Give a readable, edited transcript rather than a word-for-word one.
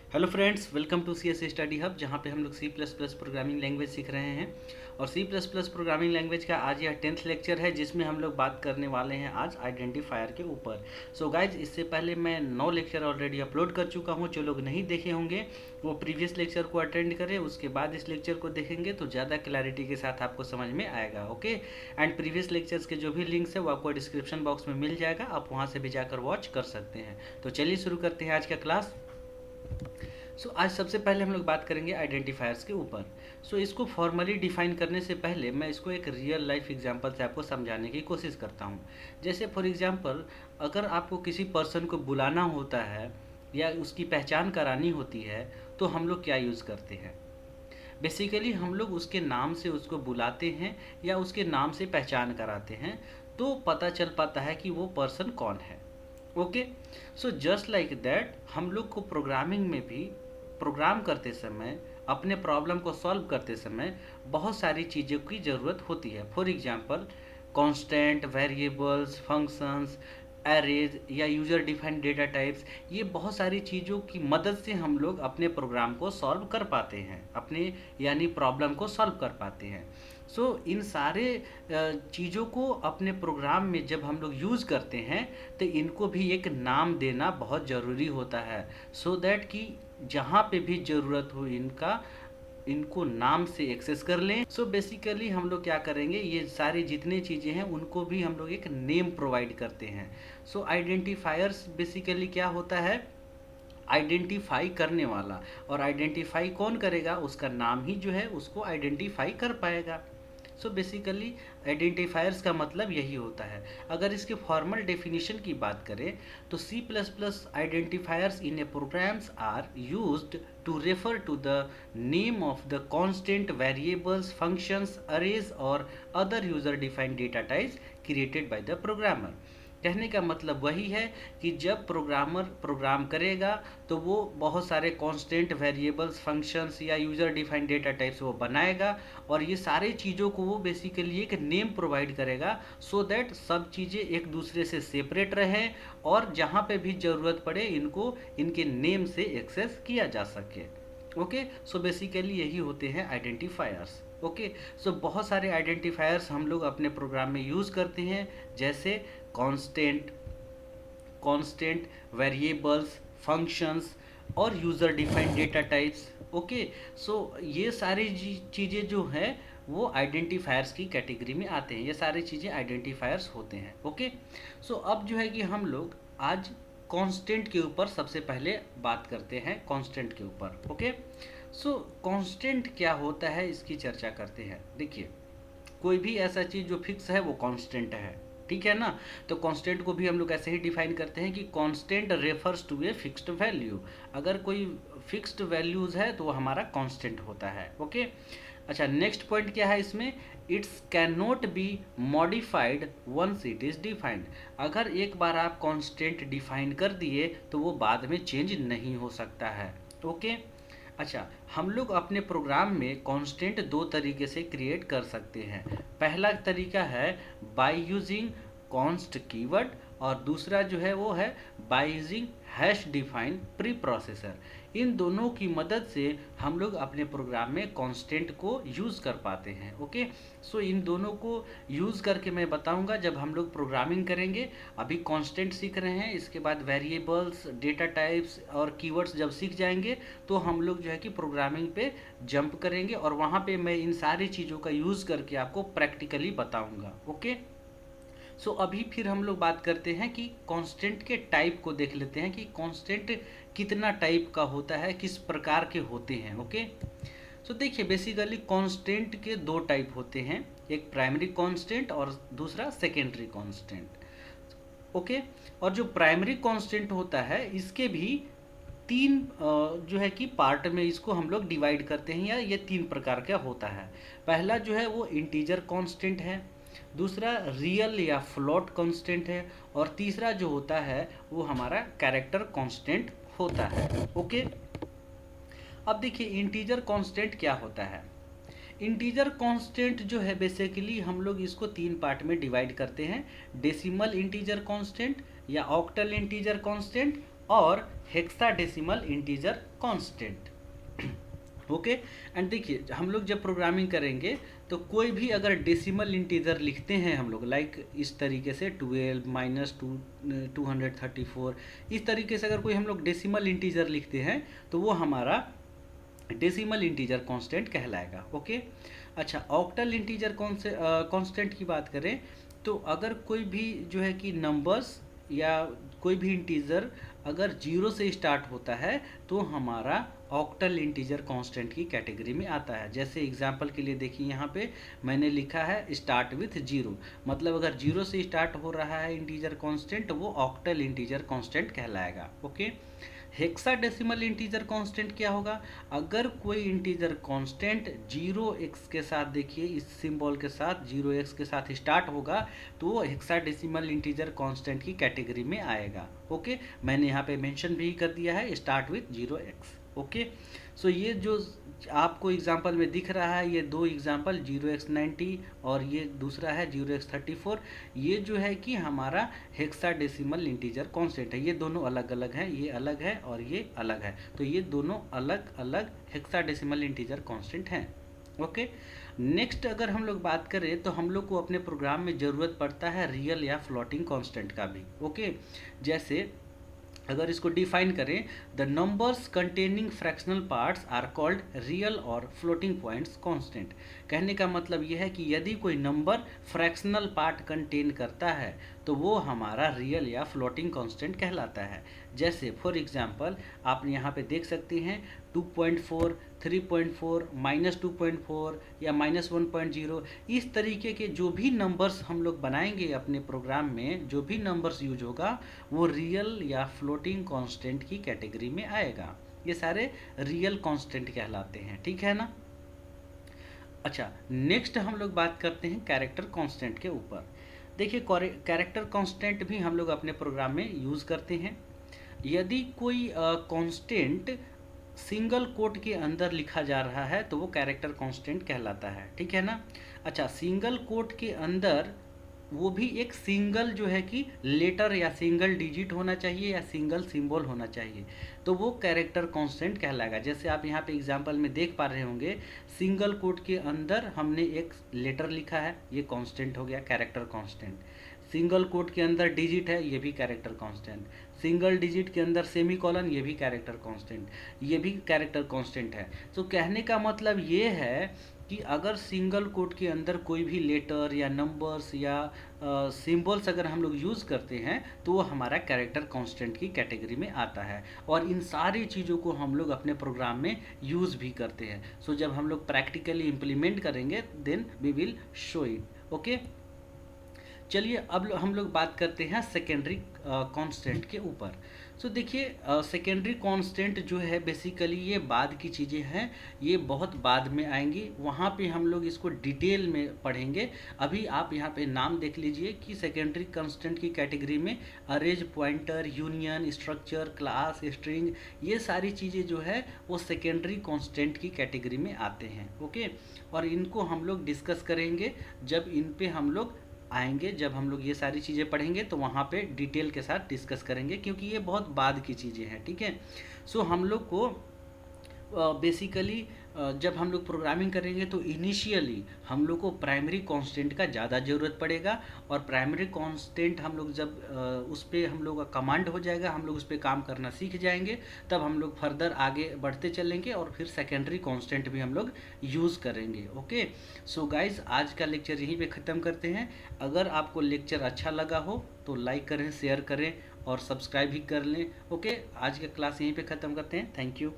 Hello friends, welcome to C S study hub, जहाँ पे हम लोग C plus plus programming language सीख रहे हैं। और C plus plus programming language का आज यह 10th लेक्चर है, जिसमें हम लोग बात करने वाले हैं आज आइडेंटिफायर के ऊपर। सो गाइज, इससे पहले मैं 9 लेक्चर ऑलरेडी अपलोड कर चुका हूँ। जो लोग नहीं देखे होंगे वो प्रीवियस लेक्चर को अटेंड करें, उसके बाद इस लेक्चर को देखेंगे तो ज़्यादा क्लैरिटी के साथ आपको समझ में आएगा। ओके, एंड प्रीवियस लेक्चर्स के जो भी लिंक्स है वो आपको डिस्क्रिप्शन बॉक्स में मिल जाएगा, आप वहाँ से भी जाकर वॉच कर सकते हैं। तो चलिए शुरू करते हैं आज का क्लास। आज सबसे पहले हम लोग बात करेंगे आइडेंटिफायर्स के ऊपर। इसको फॉर्मली डिफाइन करने से पहले मैं इसको एक रियल लाइफ एग्जांपल से आपको समझाने की कोशिश करता हूँ। जैसे फॉर एग्जांपल, अगर आपको किसी पर्सन को बुलाना होता है या उसकी पहचान करानी होती है तो हम लोग क्या यूज़ करते हैं? बेसिकली हम लोग उसके नाम से उसको बुलाते हैं या उसके नाम से पहचान कराते हैं, तो पता चल पाता है कि वो पर्सन कौन है। ओके, जस्ट लाइक दैट हम लोग को प्रोग्रामिंग में भी प्रोग्राम करते समय, अपने प्रॉब्लम को सॉल्व करते समय बहुत सारी चीज़ों की ज़रूरत होती है। For example, constant, variables, functions, arrays या यूजर डिफाइंड डेटा टाइप्स, ये बहुत सारी चीज़ों की मदद से हम लोग अपने प्रोग्राम को सॉल्व कर पाते हैं, अपने यानी प्रॉब्लम को सॉल्व कर पाते हैं। इन सारे चीज़ों को अपने प्रोग्राम में जब हम लोग यूज़ करते हैं तो इनको भी एक नाम देना बहुत ज़रूरी होता है, सो दैट कि जहाँ पे भी ज़रूरत हो इनको नाम से एक्सेस कर लें। बेसिकली हम लोग क्या करेंगे, ये सारी जितनी चीज़ें हैं उनको भी हम लोग एक नेम प्रोवाइड करते हैं। आइडेंटिफायर्स बेसिकली क्या होता है? आइडेंटिफाई करने वाला, और आइडेंटिफाई कौन करेगा? उसका नाम ही जो है उसको आइडेंटिफाई कर पाएगा। बेसिकली आइडेंटिफायर्स का मतलब यही होता है। अगर इसके फॉर्मल डेफिनेशन की बात करें तो C plus plus identifiers in a programs are used to refer to the name of the constant, variables, functions, arrays और other user defined data types created by the programmer. कहने का मतलब वही है कि जब प्रोग्रामर प्रोग्राम करेगा तो वो बहुत सारे कांस्टेंट, वेरिएबल्स, फंक्शंस या यूज़र डिफाइंड डेटा टाइप्स वो बनाएगा, और ये सारे चीज़ों को वो बेसिकली एक नेम प्रोवाइड करेगा, सो दैट सब चीज़ें एक दूसरे से सेपरेट रहें और जहाँ पे भी ज़रूरत पड़े इनको इनके नेम से एक्सेस किया जा सके। ओके, बेसिकली यही होते हैं आइडेंटिफायर्स। ओके, बहुत सारे आइडेंटिफायर्स हम लोग अपने प्रोग्राम में यूज़ करते हैं, जैसे कांस्टेंट, वेरिएबल्स, फंक्शंस और user defined data types. Okay, ये सारी चीज़ें जो हैं वो आइडेंटिफायर्स की कैटेगरी में आते हैं। ये सारी चीज़ें आइडेंटिफायर्स होते हैं। ओके, अब जो है कि हम लोग आज कांस्टेंट के ऊपर सबसे पहले बात करते हैं, कांस्टेंट के ऊपर। ओके, कांस्टेंट क्या होता है इसकी चर्चा करते हैं। देखिए, कोई भी ऐसा चीज़ जो फिक्स है वो कांस्टेंट है, ठीक है ना? तो कांस्टेंट को भी हम लोग ऐसे ही डिफाइन करते हैं कि constant refers to a fixed value. अगर कोई फिक्स्ड वैल्यूज है तो वो हमारा कांस्टेंट होता है। ओके, अच्छा, नेक्स्ट पॉइंट क्या है इसमें? It's can not be modified once it is defined. अगर एक बार आप कांस्टेंट डिफाइन कर दिए तो वो बाद में चेंज नहीं हो सकता है। ओके, अच्छा, हम लोग अपने प्रोग्राम में कांस्टेंट दो तरीके से क्रिएट कर सकते हैं। पहला तरीका है बाय यूजिंग कॉन्स्ट कीवर्ड, और दूसरा जो है वो है by using hash define preprocessor. इन दोनों की मदद से हम लोग अपने प्रोग्राम में कांस्टेंट को यूज़ कर पाते हैं। ओके, इन दोनों को यूज़ करके मैं बताऊंगा जब हम लोग प्रोग्रामिंग करेंगे। अभी कांस्टेंट सीख रहे हैं, इसके बाद वेरिएबल्स, डेटा टाइप्स और कीवर्ड्स जब सीख जाएंगे तो हम लोग जो है कि प्रोग्रामिंग पे जंप करेंगे, और वहाँ पे मैं इन सारी चीज़ों का यूज़ करके आपको प्रैक्टिकली बताऊँगा। ओके, अभी फिर हम लोग बात करते हैं कि कांस्टेंट के टाइप को देख लेते हैं कि कांस्टेंट कितना टाइप का होता है, किस प्रकार के होते हैं। ओके, देखिए, बेसिकली कांस्टेंट के दो टाइप होते हैं, एक प्राइमरी कांस्टेंट और दूसरा सेकेंडरी कांस्टेंट। ओके, और जो प्राइमरी कांस्टेंट होता है इसके भी तीन जो है कि पार्ट में इसको हम लोग डिवाइड करते हैं, या ये तीन प्रकार का होता है। पहला जो है वो इंटीजर कांस्टेंट है, दूसरा रियल या फ्लोट कांस्टेंट है, और तीसरा जो होता है वो हमारा कैरेक्टर कांस्टेंट होता है। ओके, अब देखिए इंटीजर कांस्टेंट क्या होता है। इंटीजर कांस्टेंट जो है बेसिकली हम लोग इसको तीन पार्ट में डिवाइड करते हैं, डेसिमल इंटीजर कांस्टेंट या ऑक्टल इंटीजर कांस्टेंट और hexadecimal integer constant. Okay and देखिए हम लोग जब प्रोग्रामिंग करेंगे तो कोई भी अगर डेसिमल इंटीजर लिखते हैं हम लोग लाइक इस तरीके से 12 माइनस 234, इस तरीके से अगर कोई हम लोग डेसिमल इंटीजर लिखते हैं तो वो हमारा डेसिमल इंटीजर कांस्टेंट कहलाएगा। ओके अच्छा, ऑक्टल इंटीजर कांस्टेंट की बात करें तो अगर कोई भी जो है कि नंबर्स या कोई भी इंटीजर अगर जीरो से स्टार्ट होता है तो हमारा ऑक्टल इंटीजर कांस्टेंट की कैटेगरी में आता है। जैसे एग्जांपल के लिए देखिए यहाँ पे मैंने लिखा है स्टार्ट विथ जीरो, मतलब अगर जीरो से स्टार्ट हो रहा है इंटीजर कांस्टेंट वो ऑक्टल इंटीजर कांस्टेंट कहलाएगा। ओके हेक्साडेसिमल इंटीजर कांस्टेंट क्या होगा, अगर कोई इंटीजर कांस्टेंट 0x के साथ, देखिए इस सिंबल के साथ 0x के साथ स्टार्ट होगा तो वो हेक्साडेसिमल इंटीजर कांस्टेंट की कैटेगरी में आएगा। ओके मैंने यहाँ पे मेंशन भी कर दिया है start with 0x। Okay so ये जो आपको एग्जांपल में दिख रहा है ये दो एग्जांपल 0x90 और ये दूसरा है 0x34, ये जो है कि हमारा हेक्साडेसिमल इंटीजर कांस्टेंट है। ये दोनों अलग अलग हैं, ये अलग है और ये अलग है, तो ये दोनों अलग अलग हेक्साडेसिमल इंटीजर कांस्टेंट हैं। ओके नेक्स्ट अगर हम लोग बात करें तो हम लोग को अपने प्रोग्राम में ज़रूरत पड़ता है रियल या फ्लोटिंग कांस्टेंट का भी। ओके जैसे अगर इसको डिफाइन करें, the numbers containing fractional parts are called real और फ्लोटिंग पॉइंट्स कांस्टेंट। कहने का मतलब यह है कि यदि कोई नंबर फ्रैक्शनल पार्ट कंटेन करता है तो वो हमारा रियल या फ्लोटिंग कांस्टेंट कहलाता है। जैसे फॉर एग्जांपल आप यहाँ पे देख सकते हैं 2.4, 3.4, -2.4 या -1.0, इस तरीके के जो भी नंबर्स हम लोग बनाएंगे अपने प्रोग्राम में, जो भी नंबर्स यूज होगा वो रियल या फ्लोटिंग कांस्टेंट की कैटेगरी में आएगा। ये सारे रियल कांस्टेंट कहलाते हैं, ठीक है ना। अच्छा नेक्स्ट हम लोग बात करते हैं कैरेक्टर कांस्टेंट के ऊपर। देखिए कैरेक्टर कांस्टेंट भी हम लोग अपने प्रोग्राम में यूज़ करते हैं। यदि कोई कांस्टेंट सिंगल कोट के अंदर लिखा जा रहा है तो वो कैरेक्टर कांस्टेंट कहलाता है, ठीक है ना। अच्छा सिंगल कोट के अंदर वो भी एक सिंगल जो है कि लेटर या सिंगल डिजिट होना चाहिए या सिंगल सिंबल होना चाहिए, तो वो कैरेक्टर कांस्टेंट कहलाएगा। जैसे आप यहाँ पे एग्जांपल में देख पा रहे होंगे सिंगल कोट के अंदर हमने एक लेटर लिखा है, ये कांस्टेंट हो गया कैरेक्टर कांस्टेंट। सिंगल कोट के अंदर डिजिट है, ये भी कैरेक्टर कांस्टेंट। सिंगल डिजिट के अंदर सेमी कॉलन, ये भी कैरेक्टर कांस्टेंट, ये भी कैरेक्टर कांस्टेंट है। तो कहने का मतलब ये है कि अगर सिंगल कोट के अंदर कोई भी लेटर या नंबर्स या सिंबल्स अगर हम लोग यूज़ करते हैं तो वो हमारा कैरेक्टर कांस्टेंट की कैटेगरी में आता है। और इन सारी चीज़ों को हम लोग अपने प्रोग्राम में यूज़ भी करते हैं। सो जब हम लोग प्रैक्टिकली इम्प्लीमेंट करेंगे then we will show it. Okay चलिए अब हम लोग बात करते हैं सेकेंडरी कांस्टेंट के ऊपर। सो देखिए सेकेंडरी कांस्टेंट जो है बेसिकली ये बाद की चीज़ें हैं, ये बहुत बाद में आएंगी, वहाँ पे हम लोग इसको डिटेल में पढ़ेंगे। अभी आप यहाँ पे नाम देख लीजिए कि सेकेंडरी कांस्टेंट की कैटेगरी में arrays, pointer, union, structure, class, string, ये सारी चीज़ें जो है वो सेकेंडरी कांस्टेंट की कैटेगरी में आते हैं। ओके और इनको हम लोग डिस्कस करेंगे जब इन पे हम लोग आएंगे, जब हम लोग ये सारी चीज़ें पढ़ेंगे तो वहाँ पे डिटेल के साथ डिस्कस करेंगे क्योंकि ये बहुत बाद की चीज़ें हैं, ठीक है। सो हम लोग को बेसिकली जब हम लोग प्रोग्रामिंग करेंगे तो इनिशियली हम लोग को प्राइमरी कांस्टेंट का ज़्यादा ज़रूरत पड़ेगा और प्राइमरी कांस्टेंट हम लोग जब उस पर हम लोग का कमांड हो जाएगा, हम लोग उस पर काम करना सीख जाएंगे, तब हम लोग फर्दर आगे बढ़ते चलेंगे और फिर सेकेंडरी कांस्टेंट भी हम लोग यूज़ करेंगे। ओके सो गाइज आज का लेक्चर यहीं पे ख़त्म करते हैं। अगर आपको लेक्चर अच्छा लगा हो तो लाइक करें, शेयर करें और सब्सक्राइब भी कर लें। ओके आज का क्लास यहीं पे ख़त्म करते हैं। Thank you.